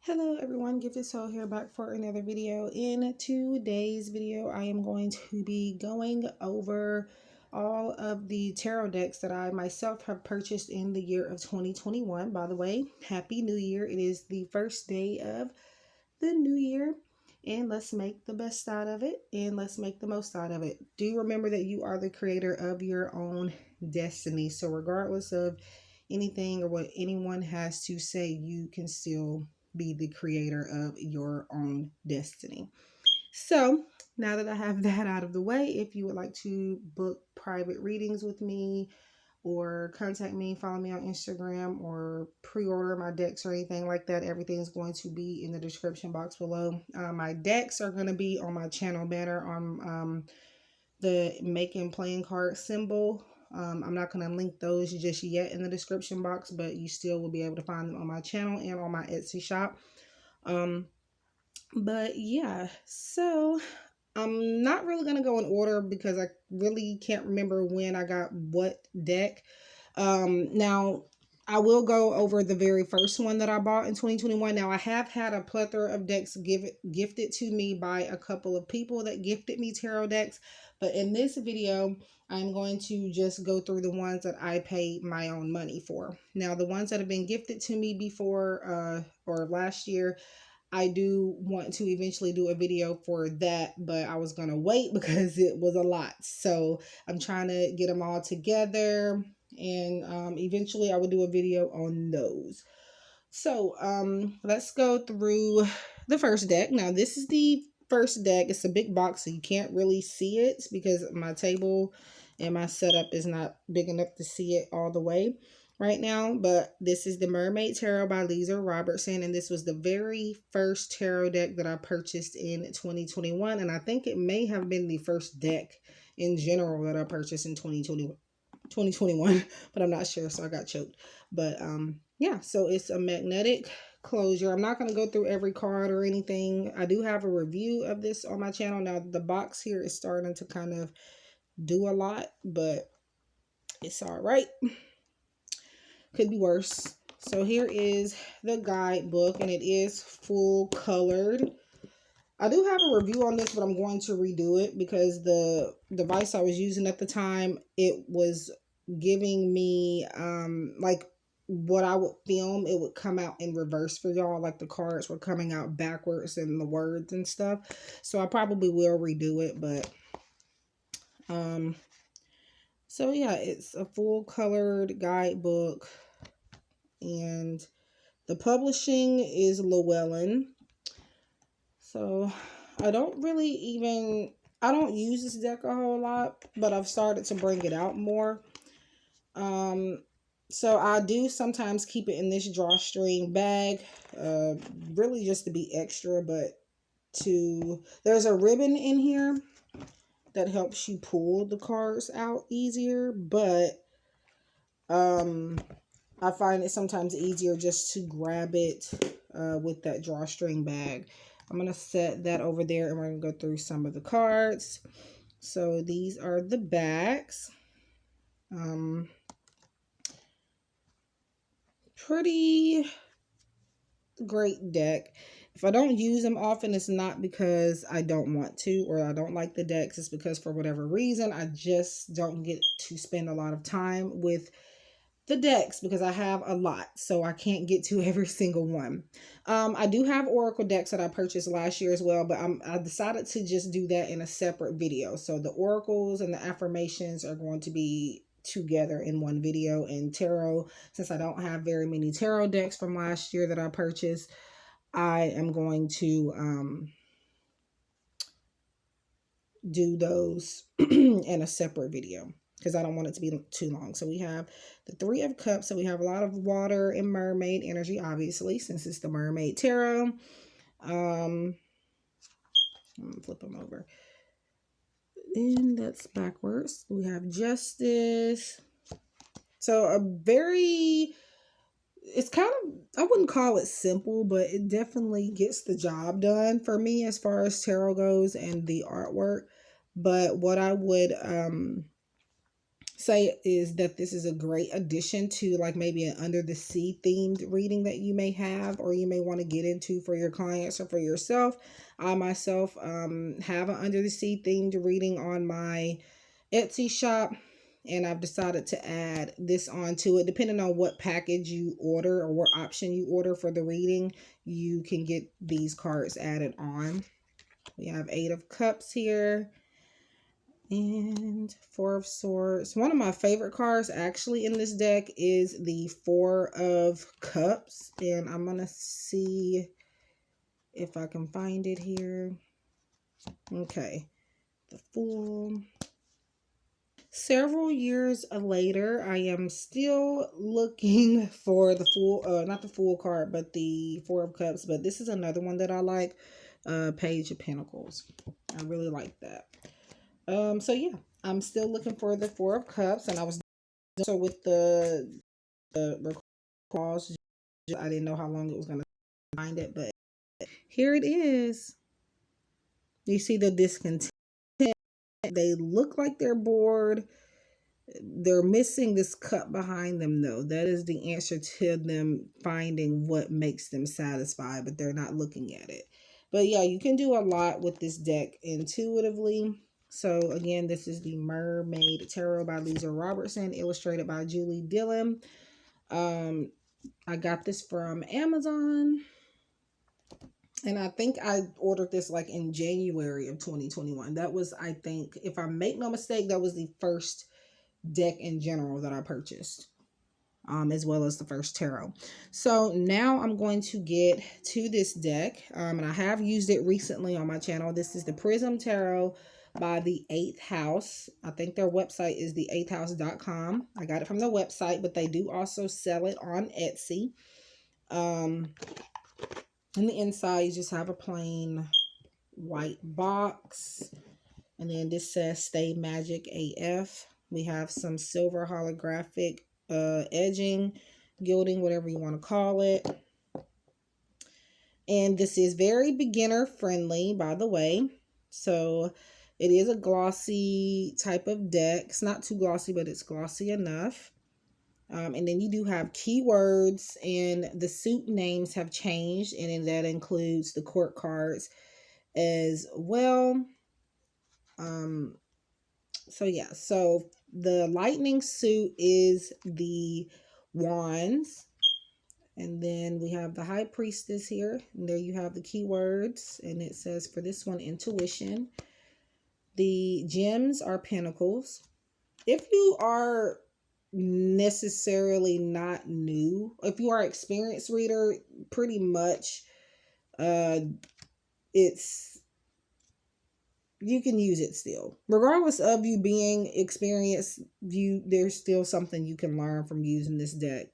Hello everyone, Gifted Soul here, back for another video. In today's video, I am going to be going over all of the tarot decks that I myself have purchased in the year of 2021. By the way, Happy New Year. It is the first day of the new year, and let's make the best out of it, and let's make the most out of it. Do remember that you are the creator of your own destiny. So regardless of anything or what anyone has to say, you can still be the creator of your own destiny. So now that I have that out of the way, if you would like to book private readings with me or contact me, follow me on Instagram, or pre-order my decks or anything like that, everything's going to be in the description box below. My decks are going to be on my channel banner on the making playing card symbol. I'm not going to link those just yet in the description box, but you still will be able to find them on my channel and on my Etsy shop. But yeah, so I'm not really going to go in order because I really can't remember when I got what deck. Now, I will go over the very first one that I bought in 2021. Now, I have had a plethora of decks gifted to me by a couple of people that gifted me tarot decks. But in this video, I'm going to just go through the ones that I paid my own money for. Now, the ones that have been gifted to me before or last year, I do want to eventually do a video for that, but I was going to wait because it was a lot. So I'm trying to get them all together, and eventually I will do a video on those. So let's go through the first deck. Now, this is the first deck. It's a big box, so you can't really see it because my table and my setup is not big enough to see it all the way right now. But this is the Mermaid Tarot by Lisa Robertson, and this was the very first tarot deck that I purchased in 2021, and I think it may have been the first deck in general that I purchased in 2021, but I'm not sure, so I got choked. But yeah, so it's a magnetic closure. I'm not going to go through every card or anything. I do have a review of this on my channel. Now, the box here is starting to kind of do a lot, but it's all right. Could be worse. So here is the guidebook, and it is full colored. I do have a review on this, but I'm going to redo it because the device I was using at the time, it was giving me like what I would film, it would come out in reverse for y'all, like the cards were coming out backwards and the words and stuff. So I probably will redo it, but so yeah, it's a full colored guidebook, and the publishing is Llewellyn. So I don't use this deck a whole lot, but I've started to bring it out more. So I do sometimes keep it in this drawstring bag, really just to be extra, but there's a ribbon in here that helps you pull the cards out easier, but I find it sometimes easier just to grab it with that drawstring bag. I'm going to set that over there, and we're going to go through some of the cards. So these are the backs. Pretty great deck. If I don't use them often, it's not because I don't want to or I don't like the decks. It's because for whatever reason, I just don't get to spend a lot of time with the decks because I have a lot, so I can't get to every single one. I do have Oracle decks that I purchased last year as well, but I decided to just do that in a separate video. So the oracles and the affirmations are going to be together in one video, and tarot, since I don't have very many tarot decks from last year that I purchased, I am going to do those in a separate video because I don't want it to be too long. So we have the Three of Cups. So we have a lot of water and mermaid energy, obviously, since it's the Mermaid Tarot. I'm going to flip them over. And that's backwards. We have Justice. So it's kind of, I wouldn't call it simple, but it definitely gets the job done for me as far as tarot goes and the artwork. But what I would say is that this is a great addition to like maybe an under the sea themed reading that you may have or you may want to get into for your clients or for yourself. I myself have an under the sea themed reading on my Etsy shop, and I've decided to add this onto it. Depending on what package you order or what option you order for the reading, you can get these cards added on. We have Eight of Cups here and Four of Swords. One of my favorite cards actually in this deck is the Four of Cups, and I'm gonna see if I can find it here. Okay, the Fool. Several years later, I am still looking for the Fool, not the Fool card, but the Four of Cups. But this is another one that I like, Page of Pentacles. I really like that. So yeah, I'm still looking for the Four of Cups, and I was so with the calls. I didn't know how long it was gonna find it, but here it is. You see the discontent. They look like they're bored. They're missing this cup behind them, though. That is the answer to them finding what makes them satisfied, but they're not looking at it. But yeah, you can do a lot with this deck intuitively. So again, this is the Mermaid Tarot by Lisa Robertson, illustrated by Julie Dillon. I got this from Amazon, and I think I ordered this like in January of 2021. That was, I think, if I make no mistake, that was the first deck in general that I purchased, as well as the first tarot. So now I'm going to get to this deck, and I have used it recently on my channel. This is the Prism Tarot by the 8th House. I think their website is the8thhouse.com. I got it from the website, but they do also sell it on Etsy. In the inside, you just have a plain white box, and then this says Stay Magic AF. We have some silver holographic edging, gilding, whatever you want to call it. And this is very beginner friendly, by the way. So it is a glossy type of deck. It's not too glossy, but it's glossy enough. And then you do have keywords, and the suit names have changed, and that includes the court cards as well. So yeah, so the lightning suit is the wands, and then we have the high priestess here, and there you have the keywords, and it says for this one, intuition. The gems are pentacles. If you are necessarily not new, if you are an experienced reader, pretty much it's, you can use it still. Regardless of you being experienced, there's still something you can learn from using this deck.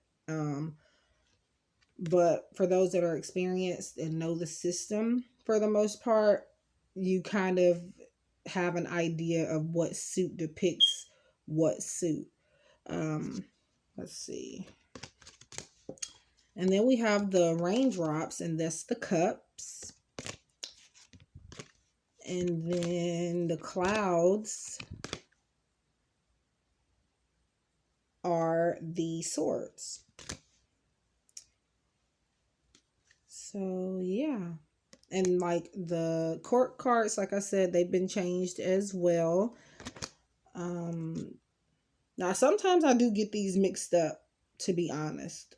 But for those that are experienced and know the system, for the most part, you kind of have an idea of what suit depicts what suit. Let's see. And then we have the raindrops, and that's the cups. And then the clouds are the swords. So yeah. And like the court cards, like I said, they've been changed as well. Now sometimes I do get these mixed up, to be honest.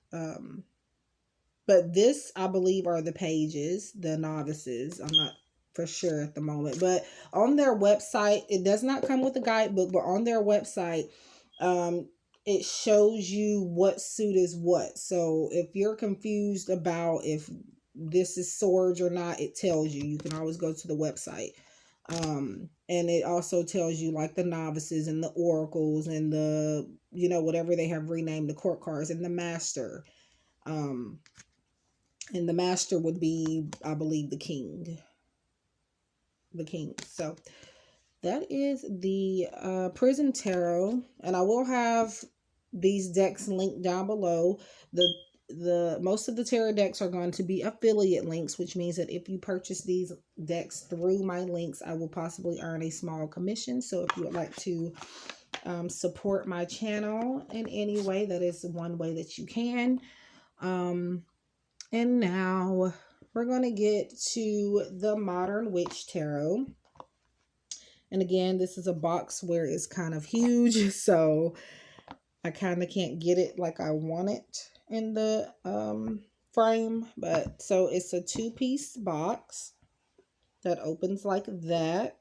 But this, I believe, are the pages, the novices. I'm not for sure at the moment, but on their website, it does not come with a guidebook, but on their website, it shows you what suit is what. So if you're confused about if this is swords or not, it tells you. You can always go to the website. And it also tells you like the novices and the oracles and the, whatever they have renamed the court cards, and the master. And the master would be, I believe, the king. So that is the Prism Tarot, and I will have these decks linked down below. The most of the tarot decks are going to be affiliate links, which means that if you purchase these decks through my links, I will possibly earn a small commission. So if you would like to support my channel in any way. That is one way that you can. And now we're going to get to the Modern Witch Tarot. And again, this is a box where it's kind of huge, so I kind of can't get it like I want it in the frame. But so it's a 2-piece box that opens like that.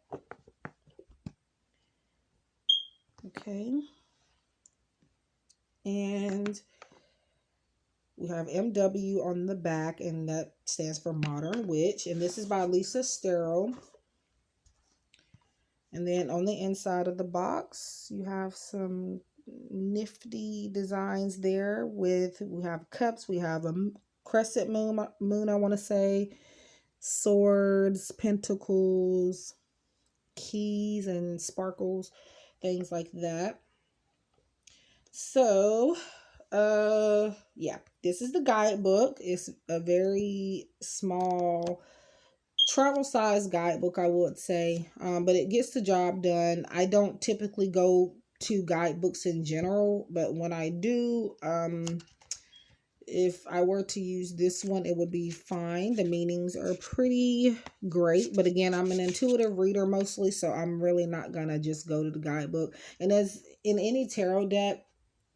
Okay. And we have MW on the back, and that stands for Modern Witch. And this is by Lisa Sterle. And then on the inside of the box, you have some nifty designs there with, we have cups, we have a crescent moon, I want to say, swords, pentacles, keys, and sparkles, things like that. So, yeah, this is the guidebook. It's a very small travel size guidebook, I would say, but it gets the job done. I don't typically go to guidebooks in general, but when I do, if I were to use this one, it would be fine. The meanings are pretty great, but again, I'm an intuitive reader mostly, so I'm really not gonna just go to the guidebook. And as in any tarot deck,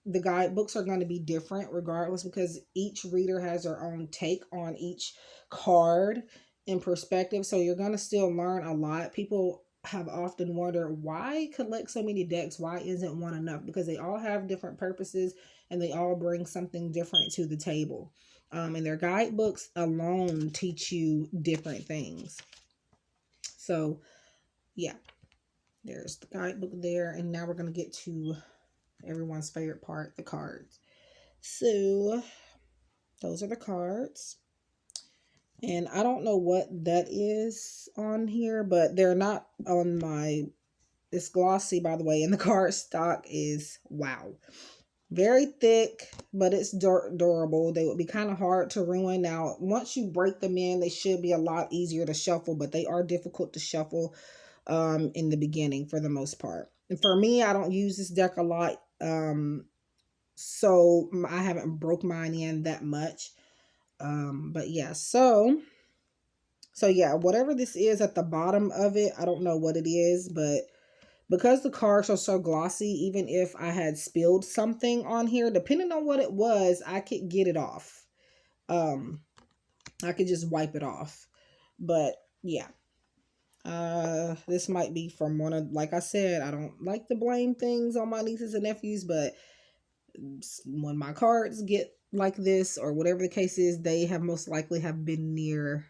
the guidebooks are going to be different regardless, because each reader has their own take on each card and perspective. So you're going to still learn a lot. People have often wondered, why collect so many decks? Why isn't one enough? Because they all have different purposes and they all bring something different to the table. And their guidebooks alone teach you different things. So yeah, there's the guidebook there. And now we're going to get to everyone's favorite part, the cards. So those are the cards, and I don't know what that is on here, but they're not on my, it's glossy, by the way, and the card stock is, wow, very thick, but it's durable. They would be kind of hard to ruin. Now once you break them in, they should be a lot easier to shuffle, but they are difficult to shuffle in the beginning for the most part. And for me, I don't use this deck a lot, so I haven't broke mine in that much. But yeah, so yeah, whatever this is at the bottom of it, I don't know what it is, but because the cards are so glossy, even if I had spilled something on here, depending on what it was, I could get it off. I could just wipe it off. But yeah, this might be from one of, like I said, I don't like to blame things on my nieces and nephews, but when my cards get like this or whatever the case is, they have most likely have been near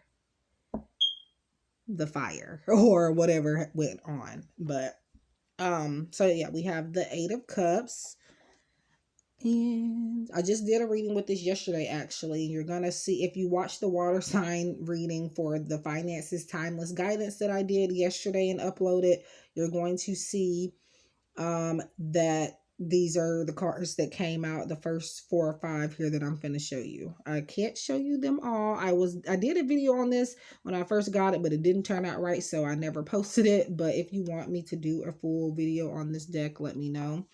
the fire or whatever went on. But so yeah, we have the 8 of Cups, and I just did a reading with this yesterday. Actually, you're gonna see, if you watch the water sign reading for the finances timeless guidance that I did yesterday and uploaded, you're going to see that these are the cards that came out, the first 4 or 5 here that I'm going to show you. I can't show you them all. I did a video on this when I first got it, but it didn't turn out right, so I never posted it. But if you want me to do a full video on this deck, let me know.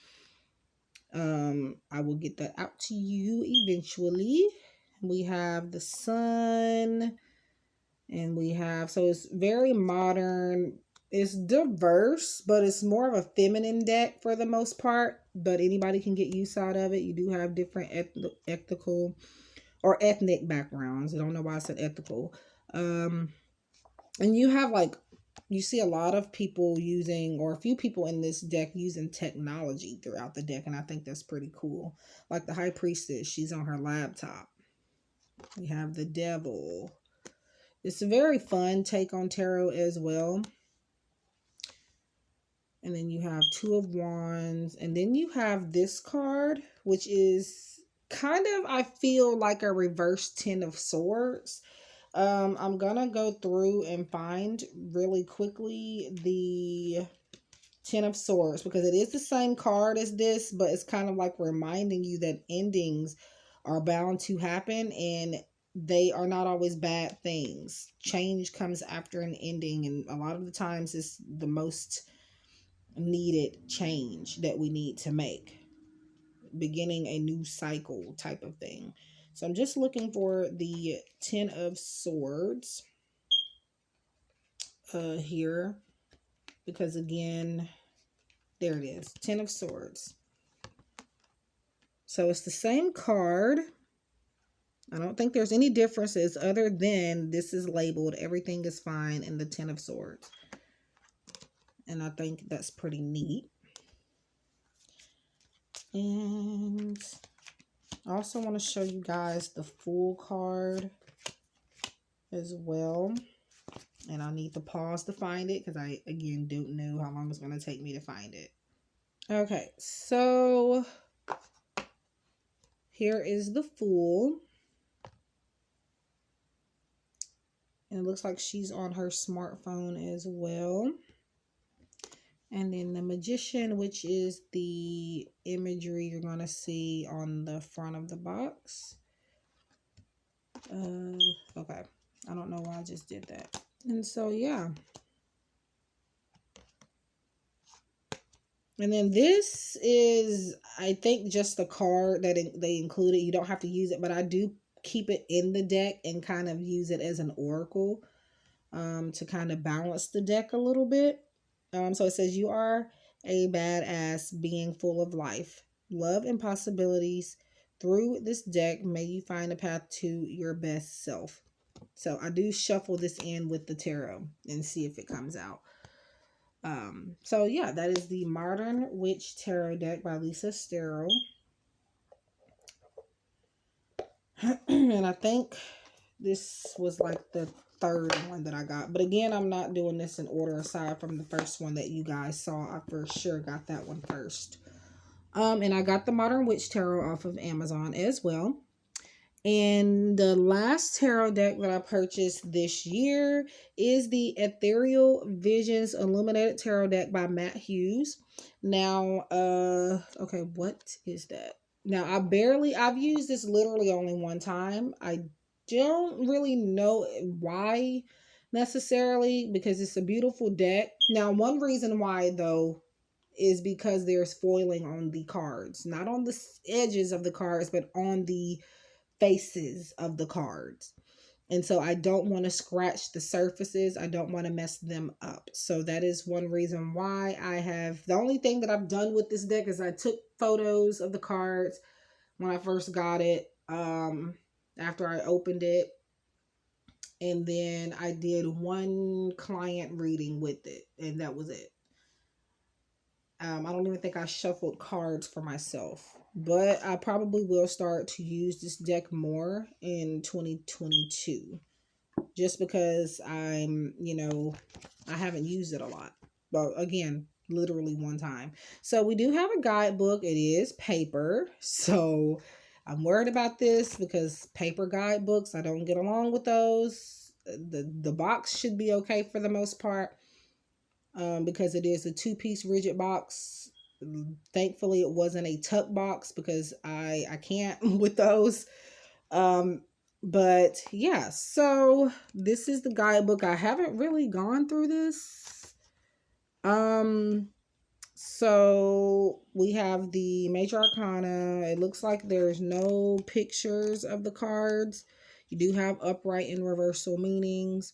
I will get that out to you eventually. We have the Sun, and we have, so it's very modern. It's diverse, but it's more of a feminine deck for the most part, but anybody can get use out of it. You do have different ethical or ethnic backgrounds. I don't know why I said ethical. And you have, like, you see a lot of people using, or a few people in this deck using technology throughout the deck, and I think that's pretty cool. Like the High Priestess, she's on her laptop. We have the Devil. It's a very fun take on tarot as well. And then you have 2 of Wands. And then you have this card, which is kind of, I feel like a reverse 10 of Swords. I'm going to go through and find really quickly the 10 of Swords, because it is the same card as this, but it's kind of like reminding you that endings are bound to happen, and they are not always bad things. Change comes after an ending, and a lot of the times it's the most needed change that we need to make, beginning a new cycle type of thing. So I'm just looking for the 10 of Swords here, because again, there it is, 10 of Swords. So it's the same card. I don't think there's any differences other than this is labeled everything is fine in the 10 of Swords. And I think that's pretty neat. And I also want to show you guys the Fool card as well. And I need to pause to find it because I, again, don't know how long it's going to take me to find it. Okay, so here is the Fool. And it looks like she's on her smartphone as well. And then the Magician, which is the imagery you're going to see on the front of the box. Okay. I don't know why I just did that. And so, yeah. And then this is, I think, just the card that they included. You don't have to use it, but I do keep it in the deck and kind of use it as an oracle to kind of balance the deck a little bit. So it says, you are a badass being full of life, love, and possibilities. Through this deck, may you find a path to your best self. So I do shuffle this in with the tarot and see if it comes out. So yeah, that is the Modern Witch Tarot deck by Lisa Stero. And I think this was like the third one that I got. But again, I'm not doing this in order aside from the first one that you guys saw. I for sure got that one first. And I got the Modern Witch Tarot off of Amazon as well. And the last tarot deck that I purchased this year is the Ethereal Visions Illuminated Tarot deck by Matt Hughes. Now, okay, what is that? Now, I've used this literally only one time. I don't really know why necessarily, because it's a beautiful deck. Now, one reason why though is because there's foiling on the cards, not on the edges of the cards, but on the faces of the cards. And so I don't want to scratch the surfaces. I don't want to mess them up. So that is one reason why I have, the only thing that I've done with this deck is I took photos of the cards when I first got it, after I opened it. And then I did one client reading with it, and that was it. I don't even think I shuffled cards for myself, but I probably will start to use this deck more in 2022, just because I haven't used it a lot. But again, literally one time. So we do have a guidebook. It is paper. So I'm worried about this because paper guidebooks, I don't get along with those. The box should be okay for the most part. Because it is a 2-piece rigid box. Thankfully, it wasn't a tuck box because I can't with those. But yeah, so this is the guidebook. I haven't really gone through this. So we have the Major Arcana. It looks like there's no pictures of the cards. You do have upright and reversal meanings.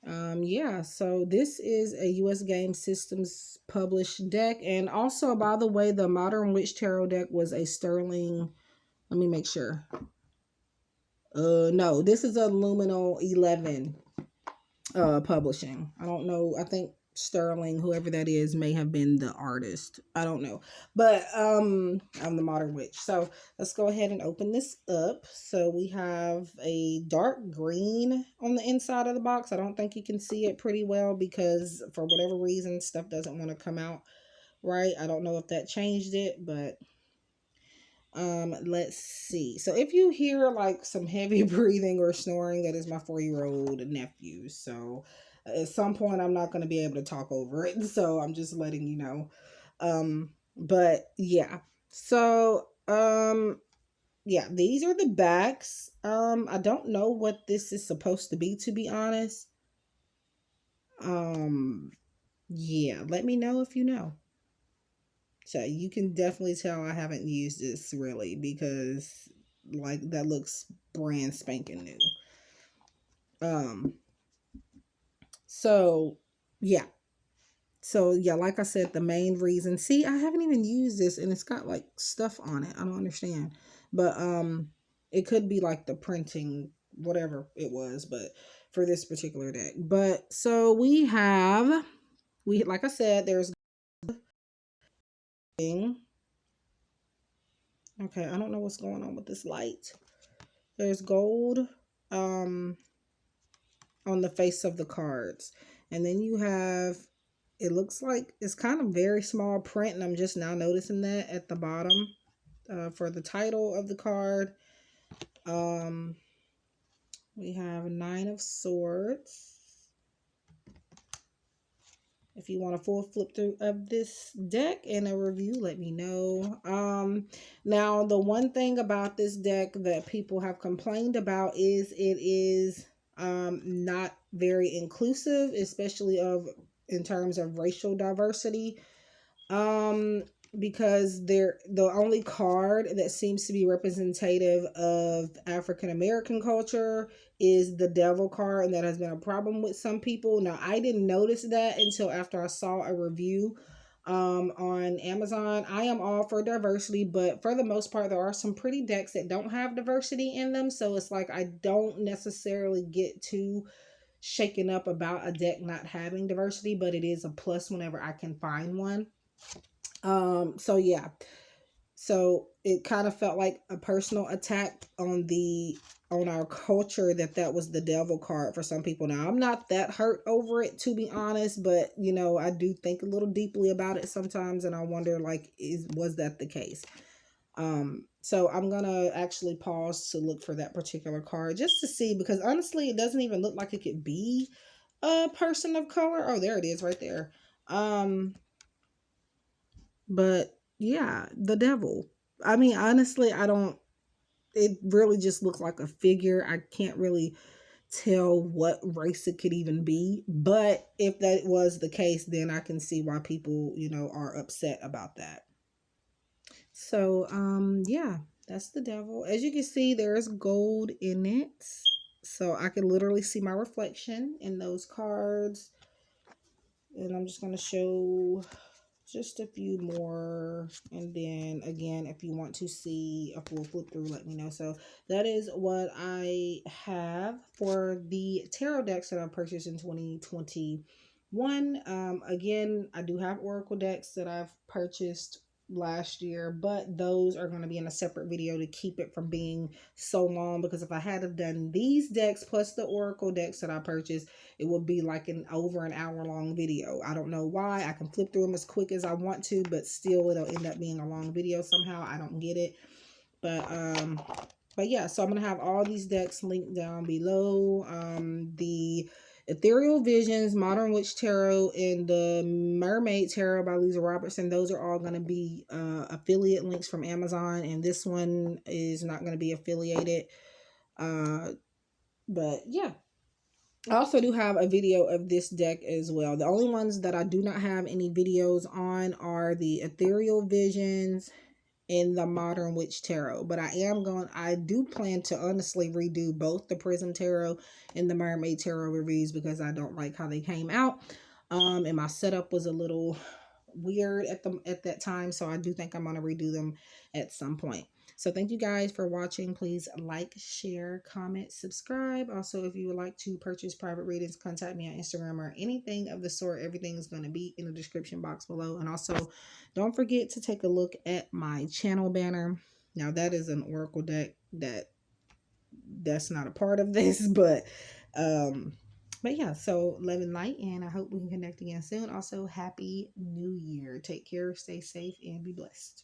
Yeah, so this is a US Game Systems published deck. And also, by the way, the Modern Witch Tarot deck was a Sterling, let me make sure. No, this is a Luminal 11 publishing. I don't know. I think Sterling, whoever that is, may have been the artist. I don't know. But I'm the Modern Witch. So let's go ahead and open this up. So we have a dark green on the inside of the box. I don't think you can see it pretty well because for whatever reason, stuff doesn't want to come out right. I don't know if that changed it, but let's see. So if you hear like some heavy breathing or snoring, that is my 4-year-old nephew. So at some point I'm not going to be able to talk over it, so I'm just letting you know. But yeah, so yeah, these are the backs. I don't know what this is supposed to be honest. Yeah, let me know if you know. So you can definitely tell I haven't used this really, because like that looks brand spanking new. Um so yeah. So yeah, like I said, the main reason, see, I haven't even used this and it's got like stuff on it. I don't understand. But it could be like the printing, whatever it was, but for this particular deck. But so we like I said, there's okay, I don't know what's going on with this light. There's gold um on the face of the cards. And then you have, it looks like it's kind of very small print, and I'm just now noticing that at the bottom for the title of the card. Um, we have Nine of Swords. If you want a full flip through of this deck and a review, let me know. Now the one thing about this deck that people have complained about is it is not very inclusive, especially of in terms of racial diversity. Because they're the only card that seems to be representative of African American culture is the devil card, and that has been a problem with some people. Now I didn't notice that until after I saw a review on Amazon. I am all for diversity, but for the most part there are some pretty decks that don't have diversity in them, so it's like I don't necessarily get too shaken up about a deck not having diversity, but it is a plus whenever I can find one. So yeah, so it kind of felt like a personal attack on our culture that was the devil card for some people. Now I'm not that hurt over it, to be honest, but you know, I do think a little deeply about it sometimes, and I wonder, like, was that the case? So I'm gonna actually pause to look for that particular card just to see, because honestly it doesn't even look like it could be a person of color. Oh, there it is right there. But yeah, the devil. I mean, honestly, I don't, it really just looks like a figure. I can't really tell what race it could even be. But if that was the case, then I can see why people, you know, are upset about that. So, yeah, that's the devil. As you can see, there's gold in it. So I can literally see my reflection in those cards. And I'm just going to show just a few more, and then again, if you want to see a full flip through, let me know. So that is what I have for the tarot decks that I purchased in 2021. Again, I do have oracle decks that I've purchased last year, but those are going to be in a separate video to keep it from being so long, because if I had have done these decks plus the oracle decks that I purchased, it would be like over an hour long video. I don't know why. I can flip through them as quick as I want to, but still it'll end up being a long video somehow. I don't get it. But yeah, so I'm gonna have all these decks linked down below. The Ethereal Visions, Modern Witch Tarot, and the Mermaid Tarot by Lisa Robertson, those are all going to be affiliate links from Amazon, and this one is not going to be affiliated. But yeah, I also do have a video of this deck as well. The only ones that I do not have any videos on are the Ethereal Visions and the Modern Witch Tarot. But I do plan to honestly redo both the Prism Tarot and the Mermaid Tarot reviews, because I don't like how they came out. And my setup was a little weird at that time, so I do think I'm going to redo them at some point. So thank you guys for watching. Please like, share, comment, subscribe. Also, if you would like to purchase private readings, contact me on Instagram or anything of the sort. Everything is going to be in the description box below. And also, don't forget to take a look at my channel banner. Now, that is an oracle deck that's not a part of this, but yeah, so love and light, and I hope we can connect again soon. Also, happy new year. Take care, stay safe, and be blessed.